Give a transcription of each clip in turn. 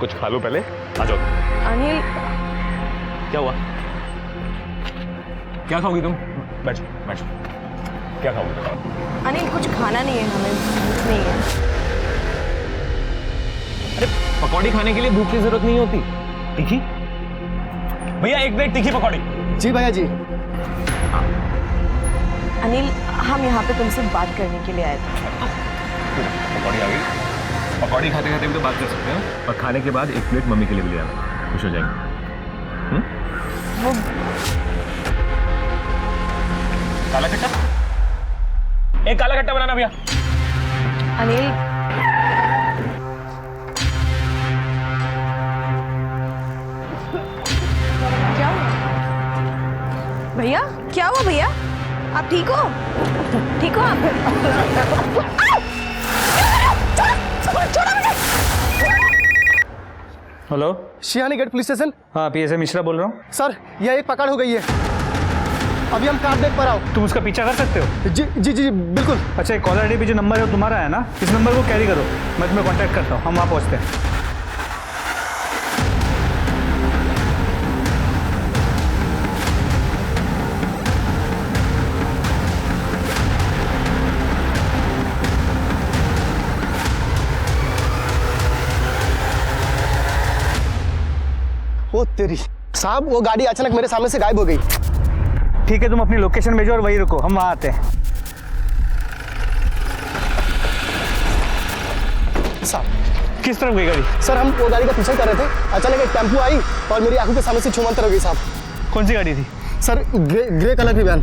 कुछ खा लो पहले, आ जाओ। अनिल, क्या हुआ? क्या खाओगी तुम? बैठो बैठो, क्या खाओगी? अनिल कुछ खाना नहीं है, हमें भूख नहीं है। अरे पकौड़ी खाने के लिए भूख की जरूरत नहीं होती। तीखी भैया, एक प्लेट तीखी पकौड़ी। जी भैया जी। अनिल, हम यहाँ पे तुमसे बात करने के लिए आए थे। पकौड़ी आ गई। पकौड़ी खाते खाते भी तो बात कर सकते हैं, और खाने के बाद एक प्लेट मम्मी के लिए भी ले आना, खुश हो जाएंगे। वो काला खट्टा, एक काला खट्टा बनाना भैया। अनिल, क्या हुआ भैया? क्या हुआ भैया? आप ठीक हो? ठीक हो आप? Hello, Sihani gate police station. हाँ पीएसए मिश्रा बोल रहा हूँ। सर यह एक पकड़ हो गई है, अभी हम कार देख पर आओ। तुम उसका पीछा कर सकते हो? जी जी जी बिल्कुल। अच्छा, कॉलर आईडी पे जो नंबर है वो तुम्हारा है ना? इस नंबर को कैरी करो, मैं तुम्हें कांटेक्ट करता हूँ, हम वहाँ पहुँचते हैं। ओ तेरी साहब, वो गाड़ी अचानक मेरे सामने से गायब हो गई। ठीक है, तुम अपनी लोकेशन भेजो और वहीं रुको, हम वहाँ आते हैं। साहब किस तरफ गई गाड़ी? सर हम वो गाड़ी का पीछा कर रहे थे, अचानक एक टेम्पो आई और मेरी आंखों के सामने से छूमंतर हो गई साहब। कौन सी गाड़ी थी? सर ग्रे कलर की वैन।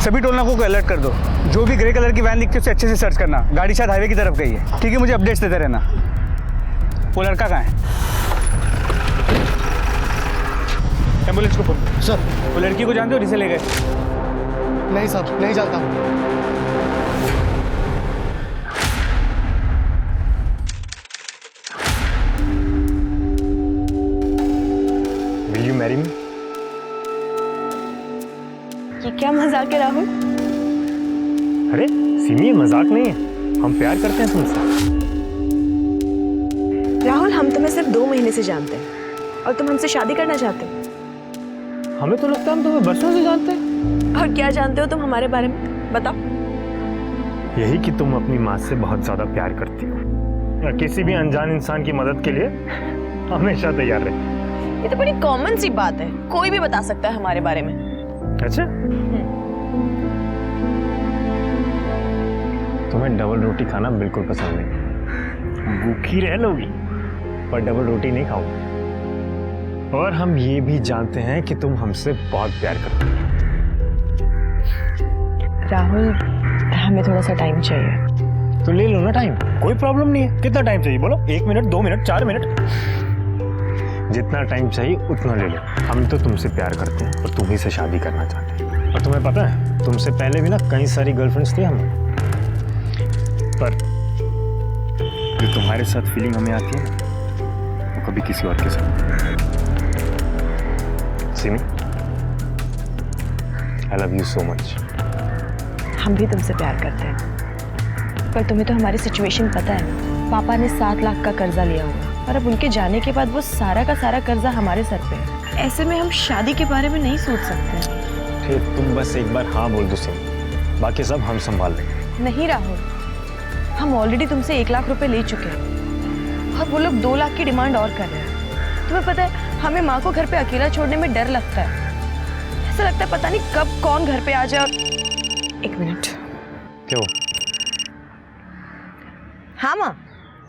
सभी टोल नाकों को अलर्ट कर दो, जो भी ग्रे कलर की वैन दिखती है उसे अच्छे से सर्च करना, गाड़ी शायद हाईवे की तरफ गई है। ठीक है, मुझे अपडेट्स देते रहना। वो लड़का कहाँ है? एम्बुलेंस को फोन करो। सर वो लड़की को जानते हो जिसे ले गए? नहीं साहब, नहीं जानता। Will you marry me? ये क्या मजाक है राहुल? अरे सिमी, मजाक नहीं है, हम प्यार करते हैं तुमसे। राहुल, हम तुम्हें सिर्फ 2 महीने से जानते हैं और तुम हमसे शादी करना चाहते हो। हमें तो लगता है हम तुम्हें बरसों से जानते हैं। और क्या जानते हो तुम हमारे बारे में, बताओ। यही कि तुम अपनी माँ से बहुत ज्यादा प्यार करती हो और किसी भी अनजान इंसान की मदद के लिए हमेशा तैयार रहे। ये तो बड़ी कॉमन सी बात है, कोई भी बता सकता है हमारे बारे में। अच्छा, तुम्हें डबल रोटी खाना बिल्कुल पसंद नहीं, भूखी रह लोगी पर डबल रोटी नहीं खाओगे। और हम ये भी जानते हैं कि तुम हमसे बहुत प्यार करते हो। राहुल, हमें थोड़ा सा टाइम चाहिए। तो ले लो ना टाइम, कोई प्रॉब्लम नहीं है। कितना टाइम चाहिए बोलो? 1 मिनट, 2 मिनट, 4 मिनट, जितना टाइम चाहिए उतना ले लो। हम तो तुमसे प्यार करते हैं और तुम्ही से शादी करना चाहते हैं। और तुम्हें पता है, तुमसे पहले भी ना कई सारी गर्लफ्रेंड्स थी हमें, पर जो तुम्हारे साथ फीलिंग हमें आती है ना, वो कभी किसी और के साथ। सिमी, आई लव यू सो मच। हम भी तुमसे प्यार करते हैं, पर तुम्हें तो हमारी सिचुएशन पता है। पापा ने 7 लाख का कर्जा लिया हुआ और अब उनके जाने के बाद वो सारा का सारा कर्जा हमारे सर पे है। ऐसे में हम शादी के बारे में नहीं सोच सकते। फिर तुम बस एक बार हाँ बोल दो सिमी, बाकी सब हम संभाल लेंगे। नहीं राहुल, हम ऑलरेडी तुमसे 1 लाख रुपए ले चुके हैं और वो लोग 2 लाख की डिमांड और कर रहे हैं। तुम्हें पता है, हमें माँ को घर पे अकेला छोड़ने में डर लगता है। ऐसा लगता है पता नहीं कब कौन घर पे आ जाए। 1 मिनट। क्यों? हाँ माँ,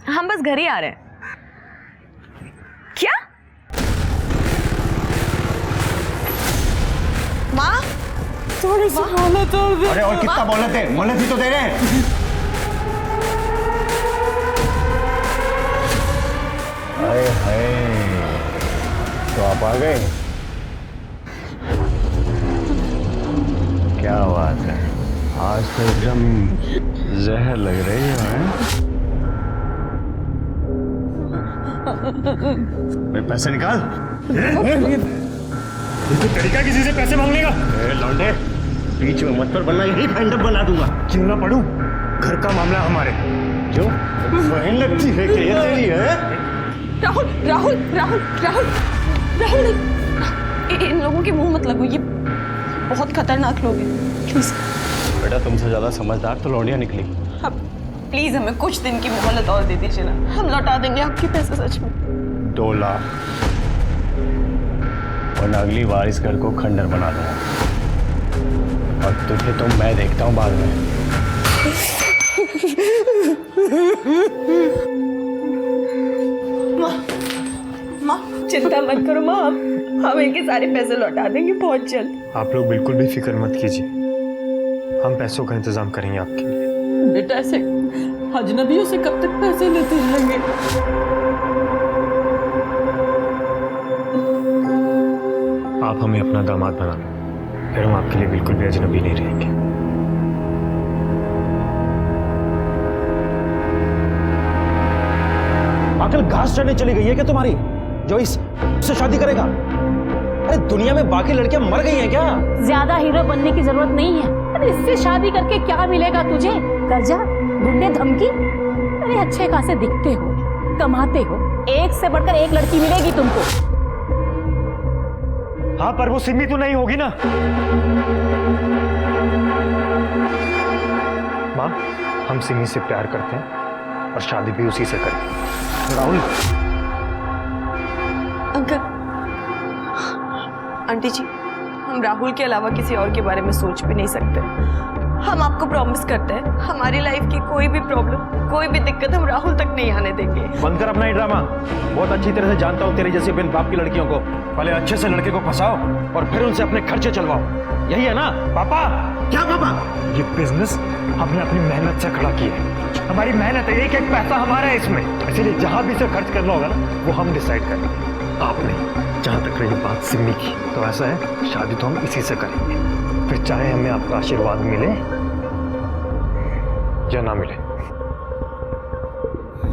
हम बस घर ही आ रहे हैं। क्या माँ? थोड़ी सी मोहलत और दे। अरे और कितना मोहलत है? मोहलत ही तो दे रहे हैं। हाय हाय, तो आप आ गए, क्या बात है, आज तो एकदम जहर लग रही है। पैसे निकाल। तो तरीका किसी से पैसे मांगने का? लौंडे, बीच में मत पर, वरना यही फाइंड अप बना दूंगा। क्यों ना पढ़ूं, घर का मामला हमारे। जो बहन लगती है कि ये तेरी है? राहुल राहुल राहुल राहुल राहुल इन लोगों के मुंह मत लगो, ये बहुत खतरनाक लोग हैं। प्लीज बेटा तुमसे ज्यादा समझदार तो लौंडिया निकली। अब प्लीज हमें कुछ दिन की मोहलत और दे दीजिए ना, हम लौटा देंगे आपके पैसे सच में। 2 लाख वरना अगली बार इस घर को खंडर बना दूंगा। और तुझे तो मैं देखता हूँ बाद में। माँ चिंता मत करो माँ, हम इनके सारे पैसे लौटा देंगे बहुत जल्द। आप लोग बिल्कुल भी फिक्र मत कीजिए, हम पैसों का इंतजाम करेंगे आपके लिए। बेटा ऐसे अजनबियों से कब तक पैसे लेते रहेंगे? आप हमें अपना दामाद बना लो, फिर हम आपके लिए बिल्कुल भी अजनबी नहीं रहेंगे। आखिर घास चढ़ने चली गई है क्या तुम्हारी जो इससे शादी करेगा? अरे दुनिया में बाकी लड़कियां मर गई हैं क्या? ज्यादा हीरो बनने की जरूरत नहीं है। अरे इससे शादी करके क्या मिलेगा तुझे? कर्जा, गुंडे, धमकी? अरे अच्छे खासे दिखते हो, कमाते हो, एक से बढ़कर एक लड़की मिलेगी तुमको। हाँ पर वो सिमी तो नहीं होगी ना माँ, हम सिमी से प्यार करते हैं और शादी भी उसी से करें। राहुल अंकल, आंटी जी, हम राहुल के अलावा किसी और के बारे में सोच भी नहीं सकते। हम आपको प्रॉमिस करते हैं हमारी लाइफ की कोई भी प्रॉब्लम, कोई भी दिक्कत हम राहुल तक नहीं आने देंगे। बंद कर अपना ही ड्रामा। बहुत अच्छी तरह से जानता हूँ तेरी जैसी बिन बाप की लड़कियों को। पहले अच्छे से लड़के को फंसाओ और फिर उनसे अपने खर्चे चलवाओ। यही है ना पापा? क्या पापा? ये बिजनेस हमने अपनी मेहनत से खड़ा किया है, हमारी मेहनत है, एक एक पैसा हमारा है इसमें, इसलिए जहां भी इसे खर्च करना होगा ना वो हम डिसाइड करें, आप नहीं। जहां तक रही बात सिमी की, तो ऐसा है शादी तो हम इसी से करेंगे, फिर चाहे हमें आपका आशीर्वाद मिले या ना मिले।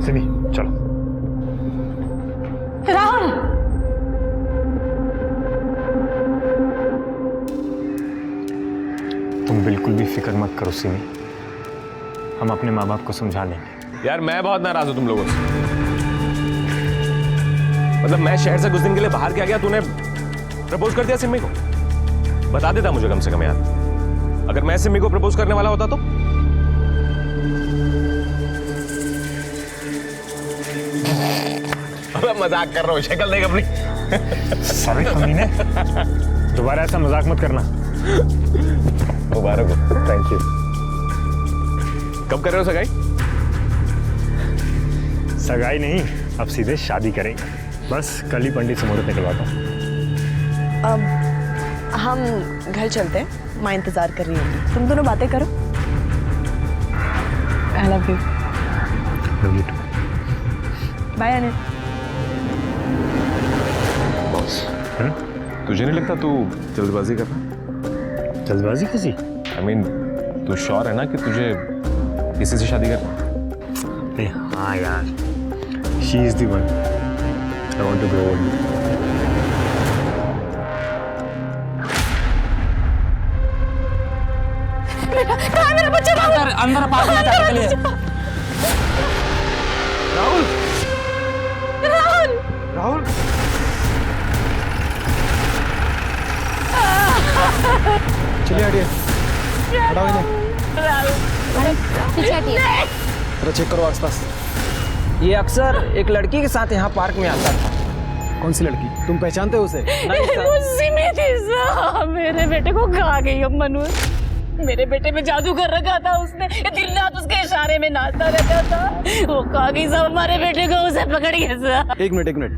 सिमी चलो। राहुल, तुम बिल्कुल भी फिक्र मत करो सिमी, हम अपने माँ बाप को समझा लेंगे। यार मैं बहुत नाराज हूं तुम लोगों से। मतलब मैं शहर से कुछ दिन के लिए बाहर क्या गया, तूने प्रपोज कर दिया सिमी को? बता देता मुझे कम से कम यार, अगर मैं सिमी को प्रपोज करने वाला होता तो। मजाक कर रहा हूँ, शक्ल देख अपनी। सॉरी कमीने, दोबारा ऐसा मजाक मत करना। मुबारक हो। Thank you. कब कर रहे हो सगाई? सगाई नहीं, अब सीधे शादी करेंगे, बस कल ही पंडित से मुहूर्त निकलवाता हूँ। अब हम घर चलते हैं, माँ इंतजार कर रही होंगी, तुम दोनों बातें करो। I love you. Love you too. Bye Anil. Boss, तुझे नहीं लगता तू जल्दबाजी कर रहा? जल्दबाजी कैसी? I mean, तू श्योर है ना कि तुझे किसी से शादी करना? अरे हाँ यार, she is the one I want to grow old. मेरा बच्चा राहुल, अंदर पास में जाने के लिए। राहुल, राहुल चलिए हटिए, हटाओ इन्हें। जरा चेक करो आसपास। ये अक्सर एक लड़की के साथ यहाँ पार्क में आता था। कौन सी लड़की? तुम पहचानते हो उसे? सिमी थी साहब, मेरे बेटे को खा गई अब मनु। मेरे बेटे में जादू कर रखा था उसने, ये दिन रात उसके इशारे में नाचता रहता था। वो खा गई साहब हमारे बेटे को, उसे पकड़ गया साहब। एक मिनट,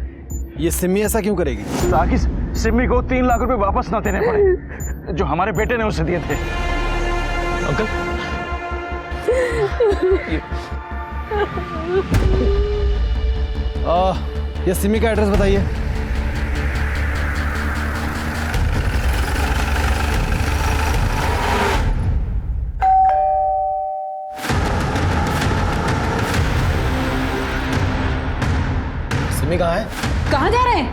ये सिमी ऐसा क्यों करेगी? ताकि सिमी को 3 लाख रुपए वापस ना देने पड़े जो हमारे बेटे ने उसे दिए थे। अंकल ये सिमी का एड्रेस बताइए। सिमी कहाँ है? कहाँ जा रहे हैं?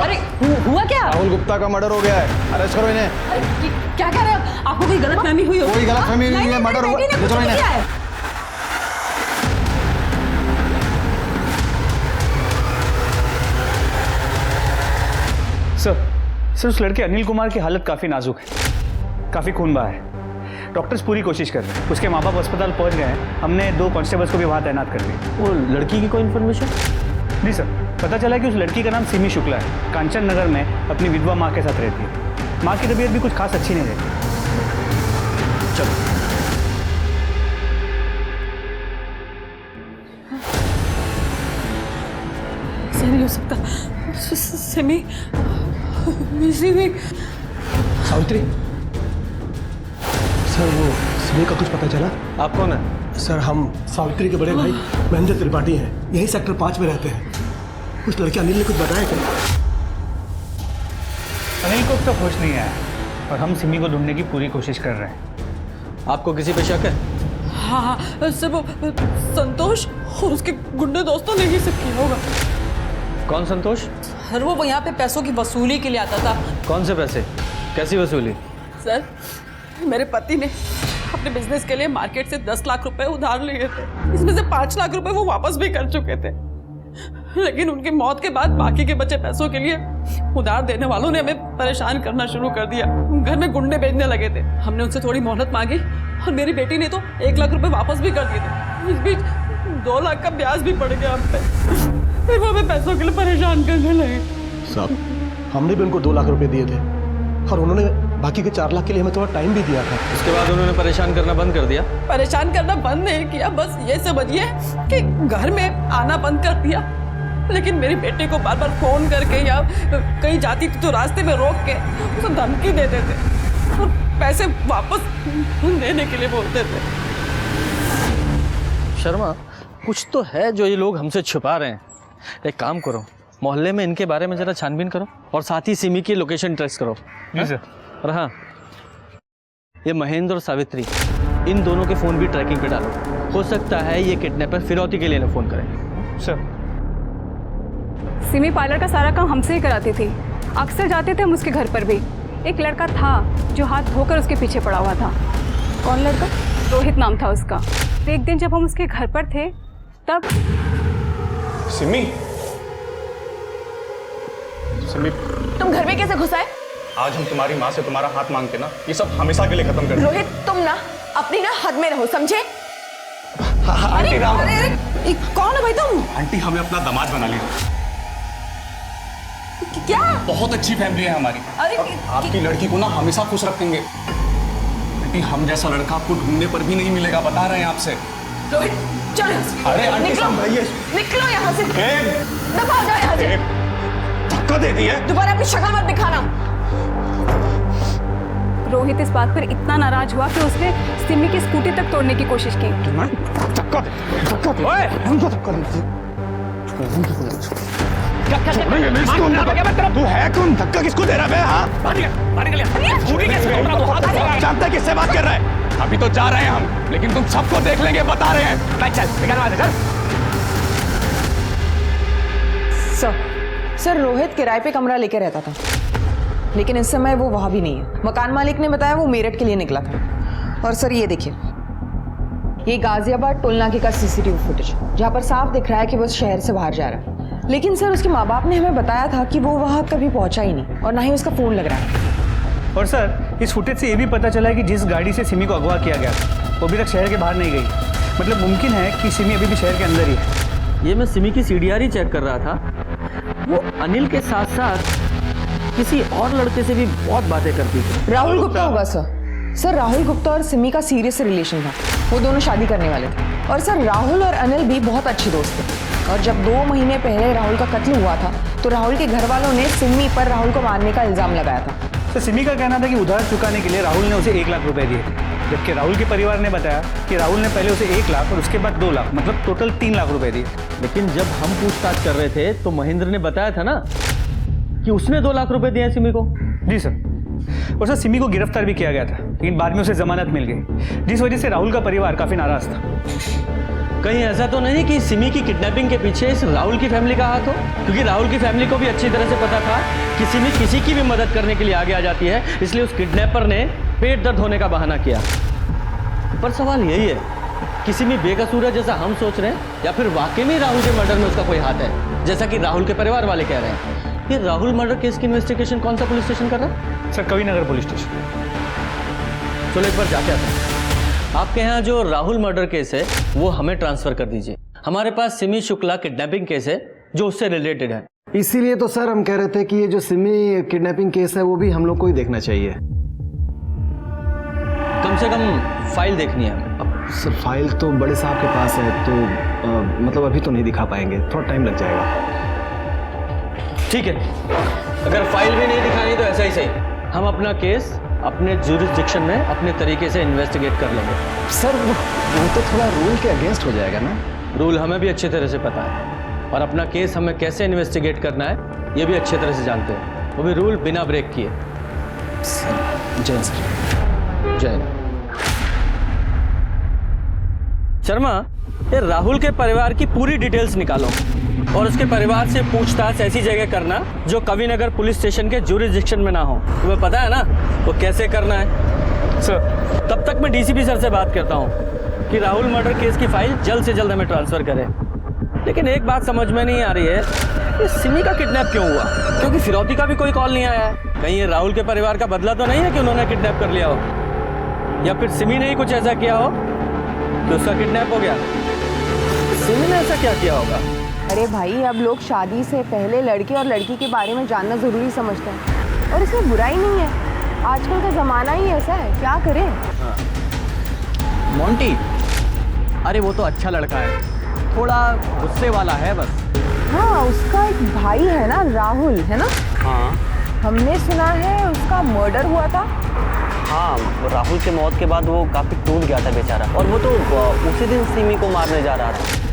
अरे हुआ क्या? राहुल गुप्ता का मर्डर हो गया है, अरेस्ट करो इन्हें। क्या कह रहे हो? आपको कोई गलतफहमी हुई हो? कोई गलतफहमी नहीं हुई है, मर्डर हुआ। ले चलो इन्हें। सर उस लड़के अनिल कुमार की हालत काफ़ी नाजुक है, काफ़ी खून बहा है। डॉक्टर्स पूरी कोशिश कर रहे हैं। उसके माँ बाप अस्पताल पहुंच गए हैं। हमने 2 कांस्टेबल्स को भी वहाँ तैनात कर दिया। वो लड़की की कोई इन्फॉर्मेशन? जी सर, पता चला कि उस लड़की का नाम सिमी शुक्ला है, कांचन नगर में अपनी विधवा माँ के साथ रहती है। माँ की तबीयत भी कुछ खास अच्छी नहीं रहती। चलो। ऐसा नहीं हो सकता। सिमी सावित्री सर, वो सिमी का कुछ पता चला? आप कौन है? सर हम सावित्री के बड़े भाई महेंद्र त्रिपाठी हैं, यही सेक्टर 5 में रहते हैं। उस लड़के अनिल ने कुछ बताया क्या? अनिल को अब तक होश नहीं आया और हम सिमी को ढूंढने की पूरी कोशिश कर रहे हैं। आपको किसी पे शक है? हाँ हाँ सर, वो संतोष और उसके गुंडे दोस्तों ने ही सब किया होगा। कौन संतोष? सर वो यहाँ पे पैसों की वसूली के लिए आता था। कौन से पैसे? कैसी वसूली? सर मेरे पति ने अपने बिजनेस के लिए मार्केट से 10 लाख रुपए उधार लिए थे। इसमें से 5 लाख रुपए वो वापस भी कर चुके थे, लेकिन उनकी मौत के बाद बाकी के बचे पैसों के लिए उधार देने वालों ने हमें परेशान करना शुरू कर दिया। घर में गुंडे भेजने लगे थे। हमने उनसे थोड़ी मोहलत मांगी और मेरी बेटी ने तो 1 लाख रुपए वापस भी कर दिए थे। इस बीच 2 लाख का ब्याज भी पड़ गया हम पे। फिर वो हमें पैसों के लिए परेशान करने लगे। साहब हमने भी उनको 2 लाख रुपए दिए थे और उन्होंने बाकी के 4 लाख के लिए हमें थोड़ा टाइम भी दिया था। उसके बाद उन्होंने परेशान करना बंद कर दिया? परेशान करना बंद नहीं किया, बस ये समझिए कि घर में आना बंद कर दिया। लेकिन मेरी बेटी को बार बार फोन करके या कहीं जाती थी तो रास्ते में रोक के उसे धमकी देते थे और पैसे वापस देने के लिए बोलते थे। शर्मा, कुछ तो है जो ये लोग हमसे छुपा रहे हैं। एक काम करो, मोहल्ले में इनके बारे में जरा छानबीन करो और साथ ही सिमी की लोकेशन ट्रेस करो। जी सर। और हाँ, ये महेंद्र और सावित्री, इन दोनों के फ़ोन भी ट्रैकिंग पे डालो। हो सकता है ये किडनैपर फिरौती के लिए ना फ़ोन करें। सर सिमी पार्लर का सारा काम हमसे ही कराती थी। अक्सर जाते थे हम उसके घर पर भी। एक लड़का था जो हाथ धोकर उसके पीछे पड़ा हुआ था। कौन लड़का? रोहित नाम था उसका। तो एक दिन जब हम उसके घर पर थे तब सिमी, सिमी तुम घर में कैसे घुस आए? आज हम तुम्हारी माँ से तुम्हारा हाथ मांगते ना, ये सब हमेशा के लिए खत्म कर दो। रोहित तुम ना अपनी ना हद में रहो, समझे? आंटी राम, अरे कौन है भाई तुम? आंटी हमें अपना दामाद बना लिया। क्या? बहुत अच्छी फैमिली है हमारी। अरे और आपकी लड़की को ना हमेशा खुश रखेंगे। आंटी हम जैसा लड़का आपको ढूंढने पर भी नहीं मिलेगा, बता रहे हैं आपसे। रोहित चलो यहाँ से। अरे आंटी निकलो, संभलिए। निकलो यहाँ से। दबा जाओ यहाँ से। धक्का दे दिया। दोबारा अपनी शक्ल मत दिखाना। रोहित इस बात पर इतना नाराज हुआ कि उसने सिमी की स्कूटी तक तोड़ने की कोशिश की। धक्का दे, धक्का दे। ओए, हमको धक्का दे। तू है कौन? धक्का किसको दे रहा है? हाँ? जानता है किससे बात कर रहा है? अभी तो जा रहे हैं हम, लेकिन तुम सबको देख लेंगे, बता रहे हैं। चल। सर रोहित किराए पे कमरा लेके रहता था, लेकिन इस समय वो वहां भी नहीं है। मकान मालिक ने बताया वो मेरठ के लिए निकला था। और सर ये देखिए, ये गाजियाबाद टोल नाके का सीसीटीवी फुटेज, जहाँ पर साफ दिख रहा है कि वो शहर से बाहर जा रहा है। लेकिन सर उसके माँ बाप ने हमें बताया था कि वो वहाँ कभी पहुंचा ही नहीं और ना ही उसका फोन लग रहा है। और सर इस फुटेज से ये भी पता चला है कि जिस गाड़ी से सिमी को अगवा किया गया वो अभी तक शहर के बाहर नहीं गई। मतलब मुमकिन है कि सिमी अभी भी शहर के अंदर ही है। ये मैं सिमी की सीडीआर ही चेक कर रहा था। वो अनिल के साथ साथ किसी और लड़के से भी बहुत बातें करती थी। राहुल गुप्ता होगा सर। सर राहुल गुप्ता और सिमी का सीरियस रिलेशन था। वो दोनों शादी करने वाले थे। और सर राहुल और अनिल भी बहुत अच्छे दोस्त थे। और जब 2 महीने पहले राहुल का कत्ल हुआ था तो राहुल के घर वालों ने सिमी पर राहुल को मारने का इल्जाम लगाया था। तो सिमी का कहना था कि उधार चुकाने के लिए राहुल ने उसे 1 लाख रुपए दिए, जबकि राहुल के परिवार ने बताया कि राहुल ने पहले उसे 1 लाख और उसके बाद 2 लाख, मतलब टोटल 3 लाख रुपए दिए। लेकिन जब हम पूछताछ कर रहे थे तो महेंद्र ने बताया था ना कि उसने 2 लाख रुपए दिए हैं सिमी को। जी सर। और सर सिमी को गिरफ्तार भी किया गया था, लेकिन बाद में उसे जमानत मिल गई, जिस वजह से राहुल का परिवार काफी नाराज था। कहीं ऐसा तो नहीं कि सिमी की किडनैपिंग के पीछे इस राहुल की फैमिली का हाथ हो? क्योंकि राहुल की फैमिली को भी अच्छी तरह से पता था कि सिमी किसी की भी मदद करने के लिए आगे आ जाती है, इसलिए उस किडनैपर ने पेट दर्द होने का बहाना किया। पर सवाल यही है कि सिमी बेकसूर है जैसा हम सोच रहे हैं, या फिर वाकई में राहुल के मर्डर में उसका कोई हाथ है, जैसा कि राहुल के परिवार वाले कह रहे हैं। ये राहुल मर्डर केस की इन्वेस्टिगेशन कौन सा पुलिस स्टेशन कर रहा है? सर कवि नगर पुलिस स्टेशन। चलो एक बार जाके आते हैं। आपके यहाँ जो राहुल मर्डर केस है वो हमें ट्रांसफर कर दीजिए। हमारे पास सिमी शुक्ला किडनैपिंग केस है जो उससे रिलेटेड है। इसीलिए तो सर हम कह रहे थे कि ये जो सिमी किडनैपिंग केस है वो भी हम लोग को ही देखना चाहिए। कम से कम फाइल देखनी है हमें। अब सर फाइल तो बड़े साहब के पास है तो मतलब अभी तो नहीं दिखा पाएंगे, थोड़ा टाइम लग जाएगा। ठीक है, अगर फाइल भी नहीं दिखानी तो ऐसा ही सही, हम अपना केस अपने जुरिस्डिक्शन में अपने तरीके से इन्वेस्टिगेट कर लेंगे। सर वो तो थोड़ा रूल के अगेंस्ट हो जाएगा ना। रूल हमें भी अच्छी तरह से पता है और अपना केस हमें कैसे इन्वेस्टिगेट करना है ये भी अच्छी तरह से जानते हैं, वो भी रूल बिना ब्रेक किए। सर जय श्री जय शर्मा, ये राहुल के परिवार की पूरी डिटेल्स निकालो और उसके परिवार से पूछताछ ऐसी जगह करना जो कवि नगर पुलिस स्टेशन के जुरिस्डिक्शन में ना हो। तुम्हें पता है ना वो कैसे करना है? सर तब तक मैं डीसीपी सर से बात करता हूँ कि राहुल मर्डर केस की फाइल जल्द से जल्द हमें ट्रांसफर करें। लेकिन एक बात समझ में नहीं आ रही है, ये सिमी का किडनैप क्यों हुआ? क्योंकि फिरौती का भी कोई कॉल नहीं आया है। कहीं ये राहुल के परिवार का बदला तो नहीं है कि उन्होंने किडनैप कर लिया हो, या फिर सिमी ने ही कुछ ऐसा किया हो कि उसका किडनैप हो गया। सिमी ने ऐसा क्या किया होगा? अरे भाई, अब लोग शादी से पहले लड़के और लड़की के बारे में जानना ज़रूरी समझते हैं और इसमें बुराई नहीं है। आजकल का ज़माना ही ऐसा है, क्या करें। मोंटी, अरे वो तो अच्छा लड़का है, थोड़ा गुस्से वाला है बस। हाँ, उसका एक भाई है ना, राहुल, है ना? हाँ हमने सुना है उसका मर्डर हुआ था। हाँ, राहुल के मौत के बाद वो काफ़ी टूट गया था बेचारा, और वो तो उसी दिन सिमी को मारने जा रहा था।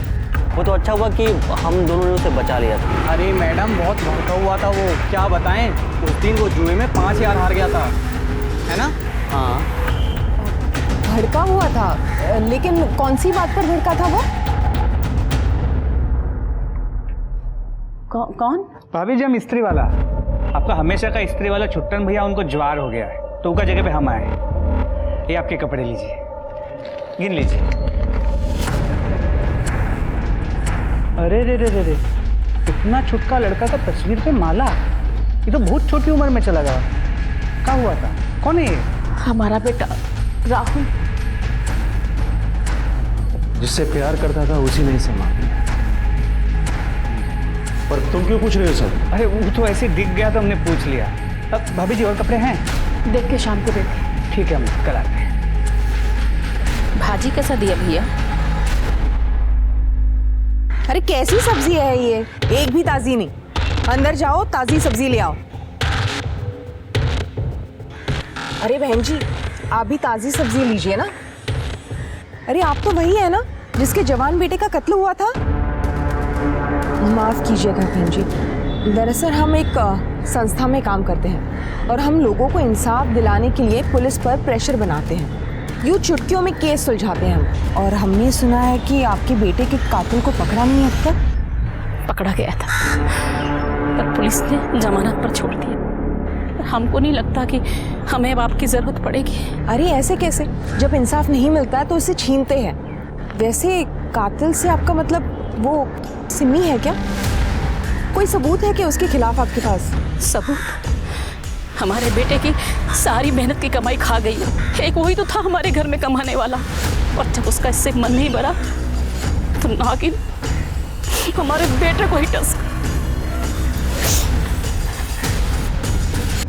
वो तो अच्छा हुआ कि हम दोनों ने उसे बचा लिया था। अरे मैडम बहुत भड़का हुआ था वो, क्या बताएं। उस दिन वो जुए में 5000 हार गया था, है ना? हाँ भड़का हुआ था, लेकिन कौन सी बात पर भड़का था वो? कौन? भाभी जी हम इस्त्री वाला, आपका हमेशा का इस्त्री वाला छुट्टन भैया उनको ज्वार हो गया है तो उनका जगह पे हम आए। ये आपके कपड़े लीजिए, गिन लीजिए। अरे रे रे रे रे, इतना छुटका लड़का का तस्वीर पे माला, ये तो बहुत छोटी उम्र में चला गया। क्या हुआ था? कौन है ये? हमारा बेटा राहुल। जिससे प्यार करता था उसी ने इसे मार दिया। पर तुम क्यों पूछ रहे हो सर? अरे वो तो ऐसे दिख गया तो हमने पूछ लिया। अब भाभी जी और कपड़े हैं? देख के शाम को देखे। ठीक है, हम कल आते हैं। भाजी कैसा दिया भैया? अरे कैसी सब्जी है ये, एक भी ताजी नहीं। अंदर जाओ, ताजी सब्जी ले आओ। अरे बहन जी, आप भी ताजी सब्जी लीजिए ना। अरे आप तो वही है ना जिसके जवान बेटे का कत्ल हुआ था? माफ कीजिएगा बहन जी, दरअसल हम एक संस्था में काम करते हैं और हम लोगों को इंसाफ दिलाने के लिए पुलिस पर प्रेशर बनाते हैं। यूँ चुटकियों में केस सुलझाते हैं हम। और हमने सुना है कि आपके बेटे के कातिल को पकड़ा नहीं है अब तक। पकड़ा गया था पर पुलिस ने जमानत पर छोड़ दिया। हमको नहीं लगता कि हमें अब आपकी जरूरत पड़ेगी। अरे ऐसे कैसे? जब इंसाफ नहीं मिलता है तो उसे छीनते हैं। वैसे कातिल से आपका मतलब वो सिमी है क्या? कोई सबूत है क्या उसके खिलाफ आपके पास? सबूत? हमारे बेटे की सारी मेहनत की कमाई खा गई है। एक वही तो था हमारे घर में कमाने वाला, और जब उसका इससे मन नहीं भरा तो नागिन हमारे बेटे को ही टस।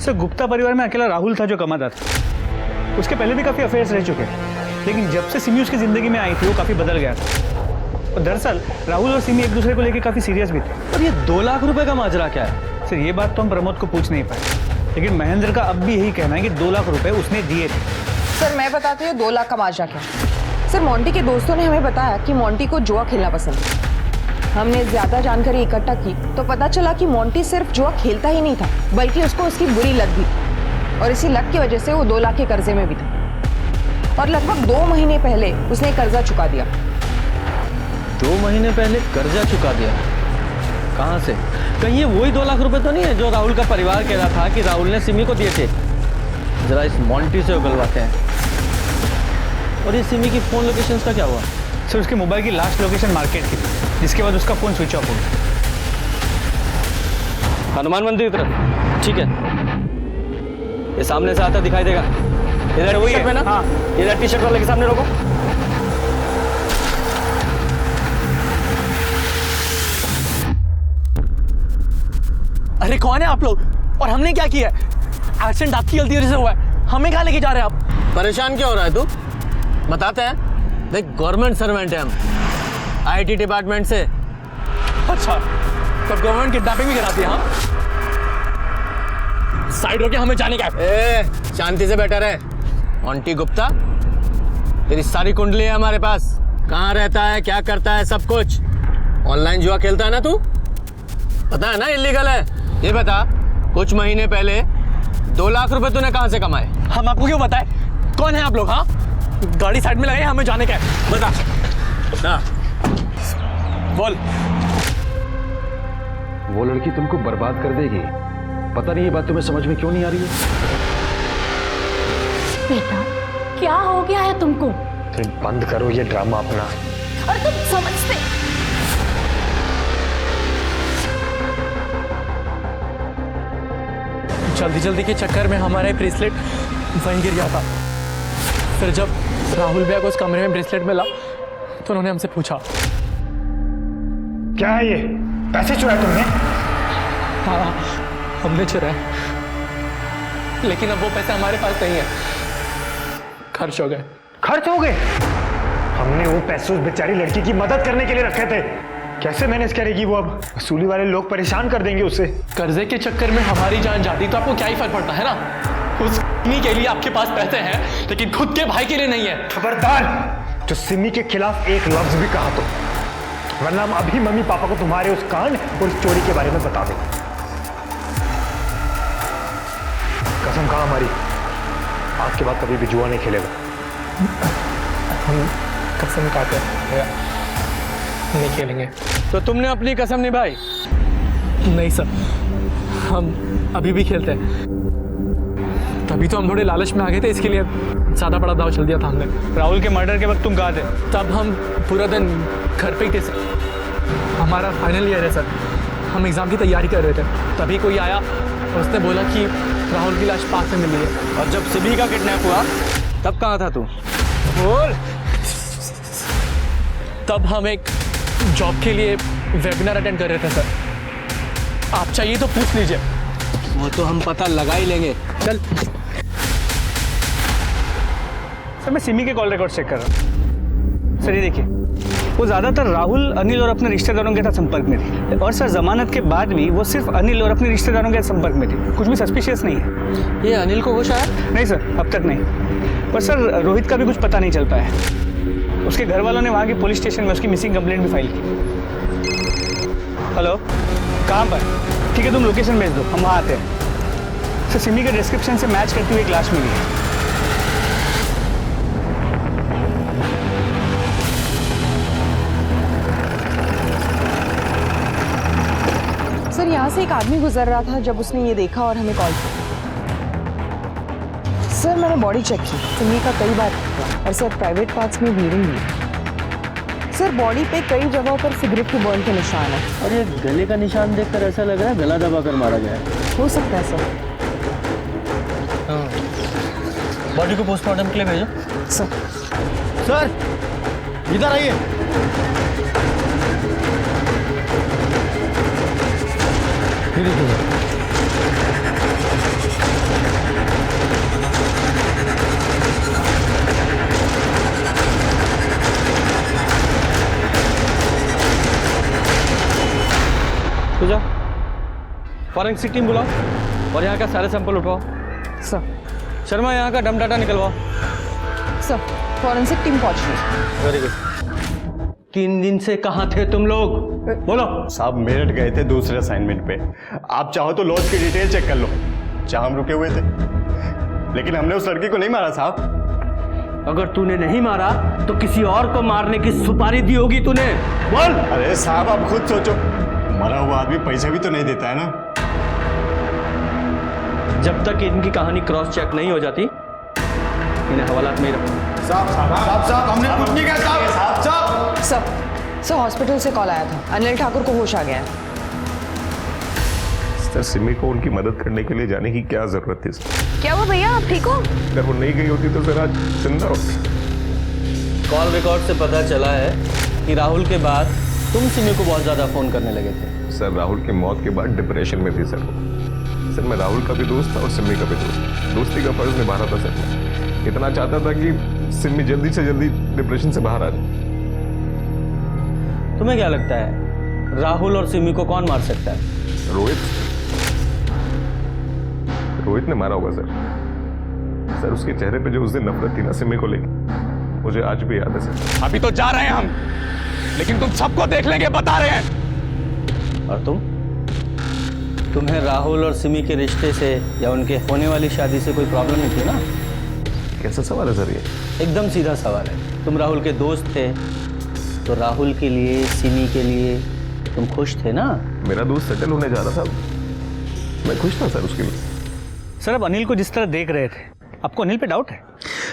सर गुप्ता परिवार में अकेला राहुल था जो कमाता था। उसके पहले भी काफ़ी अफेयर्स रह चुके हैं, लेकिन जब से सिमी उसकी ज़िंदगी में आई थी वो काफ़ी बदल गया था। और दरअसल राहुल और सिमी एक दूसरे को लेकर काफ़ी सीरियस भी थे। और ये 2 लाख रुपए का माजरा क्या है? सर ये बात तो हम प्रमोद को पूछ नहीं पाए, लेकिन महेंद्र का अब भी यही कहना है कि 2 लाख रुपए उसने दिए थे। सर मैं बताती हूँ 2 लाख का माजरा क्या। सर मोंटी के दोस्तों ने हमें बताया कि मोंटी को जुआ खेलना पसंद है। हमने ज़्यादा जानकारी इकट्ठा की तो पता चला कि मोंटी सिर्फ जुआ खेलता ही नहीं था, बल्कि उसको उसकी बुरी लत भी थी, और इसी लत की वजह से वो 2 लाख के कर्जे में भी था। और लगभग 2 महीने पहले उसने कर्जा चुका दिया। 2 महीने पहले कर्जा चुका दिया? कहाँ से? कहीं ये वही 2 लाख रुपए तो नहीं है जो राहुल का परिवार कह रहा था कि राहुल ने सिमी को दिए थे? जरा इस मोंटी से उगलवाते हैं। और ये सिमी की फोन लोकेशंस का क्या हुआ? सर उसके मोबाइल की लास्ट लोकेशन मार्केट की थी, जिसके बाद उसका फोन स्विच ऑफ हो गया। हनुमान मंदिर की तरफ, ठीक है। ये सामने से आता दिखाई देगा। इधर टी शर्ट में ना, हाँ इधर टी शर्ट वाले के सामने रोको। अरे कौन है आप लोग और हमने क्या किया है? एक्सीडेंट आपकी गलती वजह से हुआ है, हमें कहाँ लेके जा रहे हैं आप? परेशान क्यों हो रहा है तू? बताते हैं। देख गवर्नमेंट सर्वेंट है हम, आईटी डिपार्टमेंट से। अच्छा, तब गवर्नमेंट किडनैपिंग भी कराती है? हाँ, साइड होके हमें जाने का। शांति से बैठा रहे। ऑन्टी गुप्ता, तेरी सारी कुंडली है हमारे पास। कहाँ रहता है, क्या करता है, सब कुछ। ऑनलाइन जुआ खेलता है ना तू? पता है ना इलीगल है। ये बता, कुछ महीने पहले 2 लाख रुपए तूने कहाँ से कमाए? हम आपको क्यों बताएं? कौन है आप लोग? हाँ, गाड़ी साइड में लगाए, हमें जाने का है। बता ना, बोल। वो लड़की तुमको बर्बाद कर देगी। पता नहीं ये बात तुम्हें समझ में क्यों नहीं आ रही है? बेटा क्या हो गया है तुमको? फिर बंद करो ये ड्रामा अपना। और तुम समझते जल्दी जल्दी के चक्कर में हमारा ब्रेसलेट वहीं गिर गया था। फिर जब राहुल भैया को उस कमरे में ब्रेसलेट मिला तो उन्होंने हमसे पूछा, क्या है ये? पैसे चुराए तुमने? हाँ, हमने चुराए, लेकिन अब वो पैसे हमारे पास नहीं है, खर्च हो गए। खर्च हो गए? हमने वो पैसे उस बेचारी लड़की की मदद करने के लिए रखे थे। कैसे मैनेज करेगी वो? अब वसूली वाले लोग परेशान कर देंगे उसे। कर्जे के चक्कर में हमारी जान जाती तो आपको क्या ही फर्क पड़ता है ना? उस के लिए आपके पास पैसे हैं लेकिन खुद के भाई के लिए नहीं है। खबरदार, जो सिमी के खिलाफ एक लफ्ज भी कहा तो, वरना हम अभी मम्मी पापा को तुम्हारे उस कांड और उस चोरी के बारे में बता देंगे। कसम खा हमारी, आज के बाद कभी भी जुआ नहीं खेलेगा। हम कसम खाते हैं नहीं खेलेंगे। तो तुमने अपनी कसम निभाई? नहीं सर, हम अभी भी खेलते हैं। तभी तो हम थोड़े लालच में आ गए थे, इसके लिए ज़्यादा बड़ा दाव चल दिया था हमने। राहुल के मर्डर के वक्त तुम कहाँ थे? तब हम पूरा दिन घर पे ही थे सर। हमारा फाइनल ईयर है सर, हम एग्ज़ाम की तैयारी कर रहे थे। तभी कोई आया और उसने बोला कि राहुल की लाश पास में मिली है। और जब सिमी का किडनैप हुआ तब कहाँ था तू? बोल। तब हम एक जॉब के लिए वेबिनार अटेंड कर रहे थे सर। आप चाहिए तो पूछ लीजिए। वो तो हम पता लगा ही लेंगे। चल। सर मैं सिमी के कॉल रिकॉर्ड चेक कर रहा हूँ। सर ये देखिए, वो ज़्यादातर राहुल, अनिल और अपने रिश्तेदारों के साथ संपर्क में थी। और सर जमानत के बाद भी वो सिर्फ अनिल और अपने रिश्तेदारों के संपर्क में थी। कुछ भी सस्पिशियस नहीं है। ये अनिल को होश आया? नहीं सर, अब तक नहीं। पर सर रोहित का भी कुछ पता नहीं चल पाया। उसके घर वालों ने वहाँ के पुलिस स्टेशन में उसकी मिसिंग कंप्लेंट भी फाइल की। हेलो, कहाँ पर? ठीक है, तुम लोकेशन भेज दो, हम वहाँ आते हैं। सर सिमी के डिस्क्रिप्शन से मैच करती हुई एक लाश मिली है। सर यहाँ से एक आदमी गुजर रहा था जब उसने ये देखा और हमें कॉल किया। सर मैंने बॉडी चेक की, सिमी का कई बार हुआ और सर प्राइवेट पार्ट्स में ब्लीडिंग हुई है। सर बॉडी पे कई जगहों पर सिगरेट के बर्न के निशान है। और ये गले का निशान देखकर ऐसा लग रहा है गला दबाकर मारा गया है। हो सकता है सर। बॉडी को पोस्टमार्टम के लिए भेजो। सर इधर आइए। तो जा, फॉरेंसिक टीम बुलाओ और यहाँ का सारे सैंपल उठवाओ। सर। शर्मा यहाँ का डम डाटा निकलवाओ। सर फॉरेंसिक टीम पहुंच रही। Very good. 3 दिन से कहाँ थे तुम लोग? बोलो। साहब मेरठ गए थे दूसरे असाइनमेंट पे। आप चाहो तो लॉज की डिटेल चेक कर लो, जहां हम रुके हुए थे। लेकिन हमने उस लड़की को नहीं मारा साहब। अगर तूने नहीं मारा तो किसी और को मारने की सुपारी दी होगी तूने। बोल। अरे साहब आप खुद सोचो, मरा हुआ आदमी पैसे भी तो नहीं देता है ना। जब तक इनकी कहानी क्रॉस चेक नहीं हो जाती इन्हें हवालात में ही रखो। साहब हमने कुछ नहीं किया साहब। सर हॉस्पिटल से कॉल आया था, अनिल ठाकुर को होश आ गया है। सर सिमी को उनकी मदद करने के लिए जाने की क्या जरूरत थी सर? क्या हुआ भैया, आप ठीक हो? अगर वो नहीं गई होती तो सर आज जिंदा होती। कॉल रिकॉर्ड से पता चला है कि राहुल के बाद तुम सिमी को बहुत ज़्यादा फ़ोन करने लगे थे। सर राहुल की मौत के बाद डिप्रेशन में थी सर वो। सर मैं राहुल का भी दोस्त था और सिमी का भी दोस्त, दोस्ती का फर्ज निभा रहा था सर मैं। इतना चाहता था कि सिमी जल्दी से जल्दी डिप्रेशन से बाहर आ जाए। तुम्हें क्या लगता है राहुल और सिमी को कौन मार सकता है? रोहित ने मारा होगा सर। सर उसके चेहरे पे जो उस दिन नफरत थी ना सिमी को लेकर, मुझे आज भी याद है सर। अभी तो जा रहे हैं हम, लेकिन तुम सबको देख लेंगे, बता रहे हैं। और तुम्हें राहुल और सिमी के रिश्ते से या उनके होने वाली शादी से कोई प्रॉब्लम नहीं थी ना? कैसा सवाल है सर ये? एकदम सीधा सवाल है। तुम राहुल के दोस्त थे तो राहुल के लिए, सिमी के लिए तुम खुश थे ना? मेरा दोस्त सेटल होने जा रहा था, मैं खुश था सर उसके लिए। सर अब अनिल को जिस तरह देख रहे थे, आपको अनिल पे डाउट है?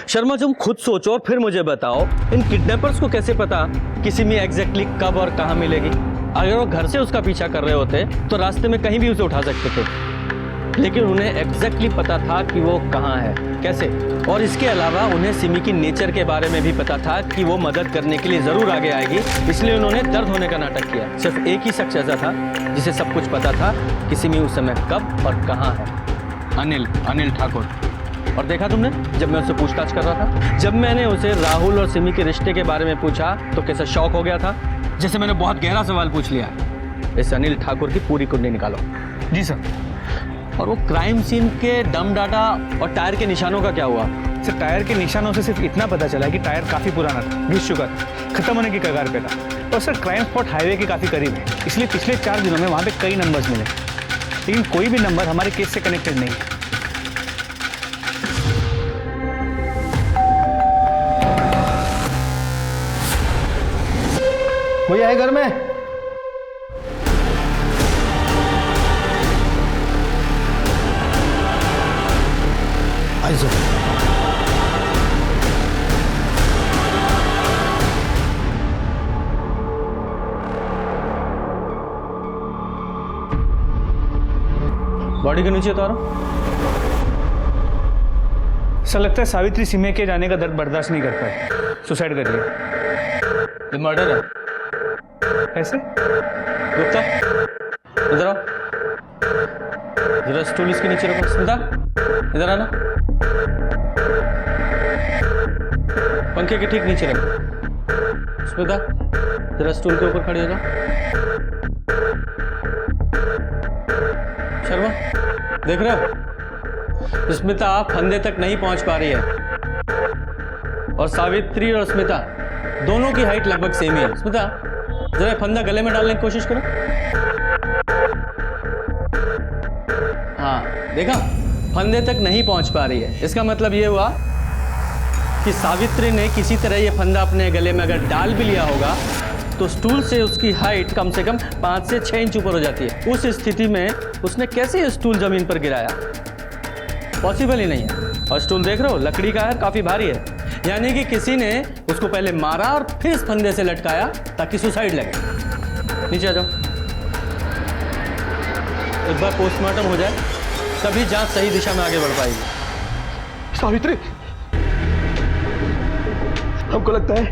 शर्मा तुम खुद सोचो और फिर मुझे बताओ, इन किडनैपर्स को कैसे पता कि सिमी एग्जैक्टली कब और कहाँ मिलेगी? अगर वो घर से उसका पीछा कर रहे होते तो रास्ते में कहीं भी उसे उठा सकते थे, लेकिन उन्हें एग्जैक्टली पता था कि वो कहाँ है, कैसे? और इसके अलावा उन्हें सिमी की नेचर के बारे में भी पता था कि वो मदद करने के लिए जरूर आगे आएगी, इसलिए उन्होंने दर्द होने का नाटक किया। सिर्फ एक ही शख्स ऐसा था जिसे सब कुछ पता था कि सिमी उस समय कब और कहाँ है, अनिल ठाकुर। और देखा तुमने जब मैं उससे पूछताछ कर रहा था, जब मैंने उसे राहुल और सिमी के रिश्ते के बारे में पूछा तो कैसा शॉक हो गया था, जैसे मैंने बहुत गहरा सवाल पूछ लिया। इस अनिल ठाकुर की पूरी कुंडली निकालो। जी सर। और वो क्राइम सीन के डम डाटा और टायर के निशानों का क्या हुआ? सर टायर के निशानों से सिर्फ इतना पता चला कि टायर काफ़ी पुराना था, घिस चुका था, खत्म होने की कगार पे था। और सर क्राइम स्पॉट हाईवे के काफ़ी करीब है, इसलिए पिछले 4 दिनों में वहाँ पे कई नंबर्स मिले, लेकिन कोई भी नंबर हमारे केस से कनेक्टेड नहीं है। कोई आए घर में? आइए। बॉडी के नीचे उतारो। सर लगता है सावित्री सिमी के जाने का दर्द बर्दाश्त नहीं कर पाए, सुसाइड कर लिया। ये मर्डर है। ऐसे? गुप्ता इधर आओ, जरा स्टूल इसके नीचे रखो। स्मिता इधर आना, पंखे के ठीक नीचे रखो। स्मिता जरा स्टूल के ऊपर खड़ी हो जाओ। शर्मा देख रहे हो, स्मिता फंदे तक नहीं पहुंच पा रही है, और सावित्री और स्मिता दोनों की हाइट लगभग सेम ही है। स्मिता जरा फंदा गले में डालने की कोशिश करो। हाँ देखा, फंदे तक नहीं पहुंच पा रही है। इसका मतलब ये हुआ कि सावित्री ने किसी तरह ये फंदा अपने गले में अगर डाल भी लिया होगा तो स्टूल से उसकी हाइट कम से कम 5 से 6 इंच ऊपर हो जाती है। उस स्थिति में उसने कैसे ये स्टूल जमीन पर गिराया? पॉसिबल ही नहीं है। और स्टूल देख रहे हो, लकड़ी का है, काफी भारी है, यानी कि किसी ने उसको पहले मारा और फिर इस फंदे से लटकाया ताकि सुसाइड लगे। नीचे आ जाओ, एक बार पोस्टमार्टम हो जाए तभी जांच सही दिशा में आगे बढ़ पाएगी। सावित्री, हमको लगता है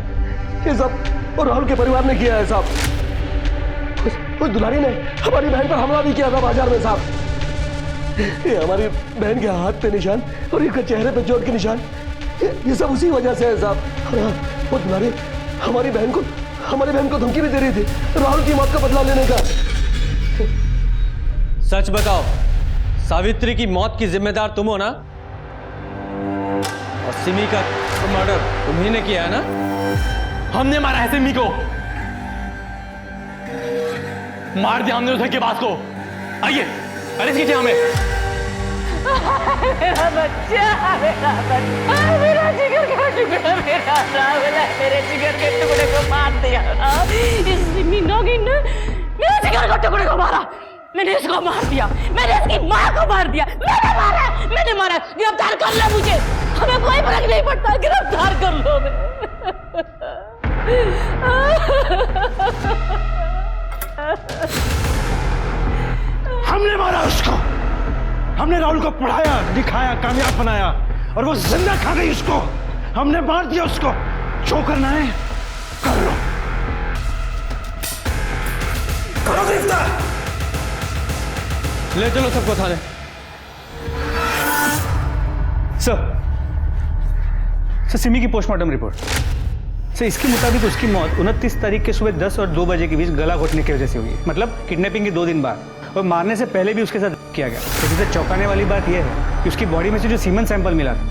ये सब और राहुल के परिवार ने किया है साहब। उस दुलारी ने हमारी बहन पर हमला भी किया था बाजार में साहब। ये हमारी बहन के हाथ पे निशान और इसके चेहरे पे चोट के निशान, ये सब उसी वजह से है साहब। वो दुलारी हमारी बहन को धमकी भी दे रही थी राहुल की मौत का बदला लेने का। सच बताओ, सावित्री की मौत की जिम्मेदार तुम हो ना? और सिमी का मर्डर तुम्ही ने किया है ना? हमने मारा है सिमी को, मार दिया हमने उसे के पास को। आइए अरेस्ट कीजिए हमें। मेरा बच्चा, मेरा जिगर का टुकड़ा, मेरा राहुल है, मेरे जिगर के टुकड़े को मार दिया। इस सिमी नौगिन ने मेरे जिगर के टुकड़े को मारा। मैंने इसको मार दिया, मैंने इसकी माँ को मार दिया, मैंने मारा। गिरफ्तार कर लो मुझे, हमें कोई फर्क नहीं पड़ता, गिरफ्तार कर लो। हमने मारा उसको। हमने राहुल को पढ़ाया, दिखाया, कामयाब बनाया और वो जिंदा खा गई उसको। हमने मार दिया उसको। जो करना है कर लो, करो गिरफ्तार। ले चलो सबको थाने। सर सिमी की पोस्टमार्टम रिपोर्ट। सर इसके मुताबिक उसकी मौत 29 तारीख के सुबह 10 और 2 बजे के बीच गला घोटने की वजह से हुई है। मतलब किडनैपिंग के 2 दिन बाद, और मारने से पहले भी उसके साथ किया गया। लेकिन सर चौंकाने वाली बात यह है कि उसकी बॉडी में से जो सीमन सैंपल मिला था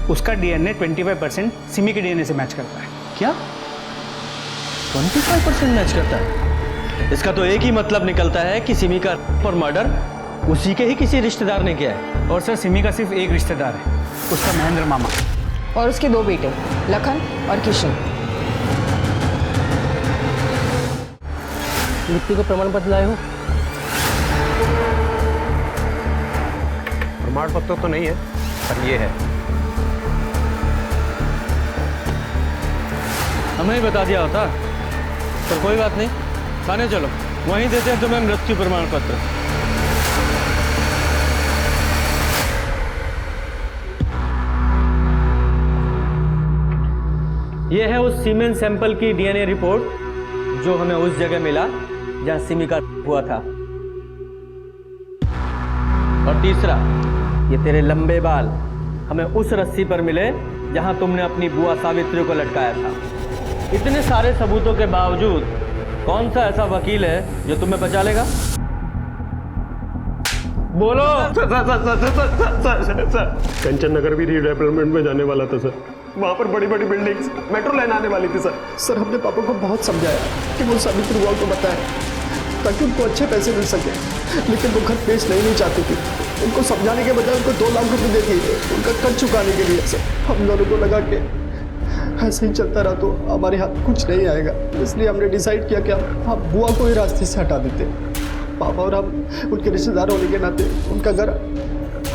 उसका डीएनए 25% सिमी के डीएनए से मैच करता है। क्या 25% मैच करता है? इसका तो एक ही मतलब निकलता है कि सिमी का पर मर्डर उसी के ही किसी रिश्तेदार ने किया है। और सर सिमी का सिर्फ एक रिश्तेदार है, उसका महेंद्र मामा, और उसके 2 बेटे लखन और किशन। मृत्यु का प्रमाण पत्र लाए हो? प्रमाण पत्र तो नहीं है, पर ये है। हमें ही बता दिया होता, पर कोई बात नहीं, थाने चलो, वहीं देते हैं तुम्हें मृत्यु प्रमाण पत्र। यह है उस सीमेन सैंपल की डीएनए रिपोर्ट जो हमें उस जगह मिला जहां सिमी का हुआ था। और तीसरा, ये तेरे लंबे बाल हमें उस रस्सी पर मिले जहां तुमने अपनी बुआ सावित्री को लटकाया था। इतने सारे सबूतों के बावजूद कौन सा ऐसा वकील है जो तुम्हें बचा लेगा? बोलो। कंचन नगर भी रीडेवलपमेंट में जाने वाला था सर। वहाँ पर बड़ी बड़ी बिल्डिंग्स, मेट्रो लाइन आने वाली थी सर। सर हमने पापा को बहुत समझाया कि वो सावित्री बुआ को बताए ताकि उनको अच्छे पैसे मिल सके, लेकिन वो घर बेच नहीं चाहती थी। उनको समझाने के बजाय उनको 2 लाख रुपए दे दिए उनका कर्ज चुकाने के लिए। सर हम दोनों को लगा कि ऐसे ही चलता रहा तो हमारे हाथ कुछ नहीं आएगा, इसलिए हमने डिसाइड किया कि हम बुआ को ही रास्ते से हटा देते। पापा और हम उनके रिश्तेदार होने के नाते उनका घर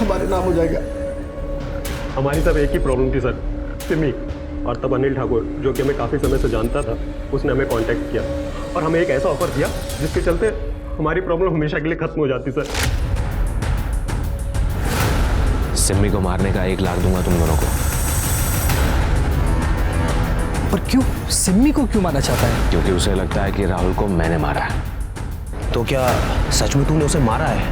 हमारे नाम हो जाएगा। हमारी सब एक ही प्रॉब्लम थी सर, सिमी। और तब अनिल ठाकुर, जो कि हमें काफ़ी समय से जानता था, उसने हमें कांटेक्ट किया और हमें एक ऐसा ऑफर दिया जिसके चलते हमारी प्रॉब्लम हमेशा के लिए खत्म हो जाती सर। सिमी को मारने का 1 लाख दूंगा तुम दोनों को। पर क्यों? सिमी को क्यों मारना चाहता है? क्योंकि उसे लगता है कि राहुल को मैंने मारा है। तो क्या सच में तूने उसे मारा है?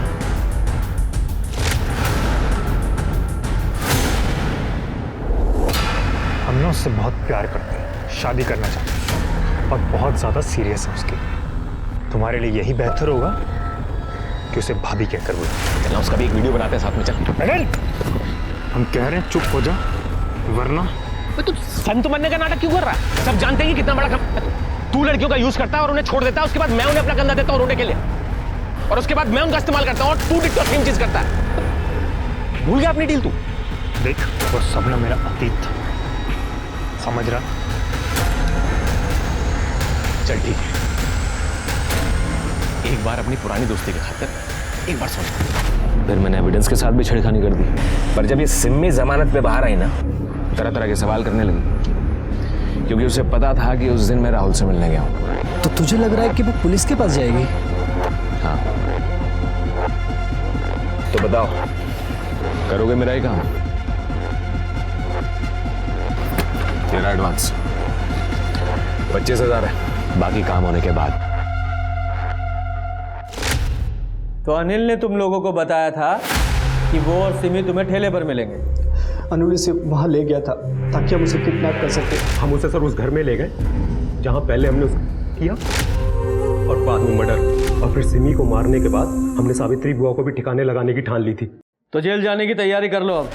हम ना उससे बहुत प्यार करते हैं, शादी करना चाहते हैं और बहुत ज़्यादा सीरियस है उसके लिए। तुम्हारे लिए यही बेहतर होगा कि उसे भाभी कहकर बोलो। चलना उसका भी एक वीडियो बनाते हैं साथ में। चल अरे हम कह रहे हैं चुप हो जा, वरना तू संत बनने का नाटक क्यों कर रहा है? सब जानते हैं कि कितना बड़ा तू लड़कियों का यूज करता है और उन्हें छोड़ देता है। उसके बाद मैं उन्हें अपना कंधा देता हूँ रोने के लिए, और उसके बाद मैं उनका इस्तेमाल करता हूँ और तू डिक्टो सेम चीज करता है। भूल गया अपनी डील तू? देख वो सब ना मेरा अतीत था, समझ रहा? चल ठीक है, एक बार अपनी पुरानी दोस्ती की खातिर एक बार सोच। फिर मैंने एविडेंस के साथ भी छेड़खानी कर दी, पर जब ये सिमी जमानत पे बाहर आई ना, तरह तरह के सवाल करने लगी, क्योंकि उसे पता था कि उस दिन मैं राहुल से मिलने गया हूँ। तो तुझे लग रहा है कि वो पुलिस के पास जाएगी? हाँ, तो बताओ करोगे मेरा ही काम? तेरा एडवांस 25,000 है, बाकी काम होने के बाद। तो अनिल ने तुम लोगों को बताया था कि वो और सिमी तुम्हें ठेले पर मिलेंगे। अनिल से वहाँ ले गया था ताकि हम उसे किडनैप कर सके। हम उसे सर उस घर में ले गए जहाँ पहले हमने उसे किया और बाद में मर्डर, और फिर सिमी को मारने के बाद हमने सावित्री बुआ को भी ठिकाने लगाने की ठान ली थी। तो जेल जाने की तैयारी कर लो अब।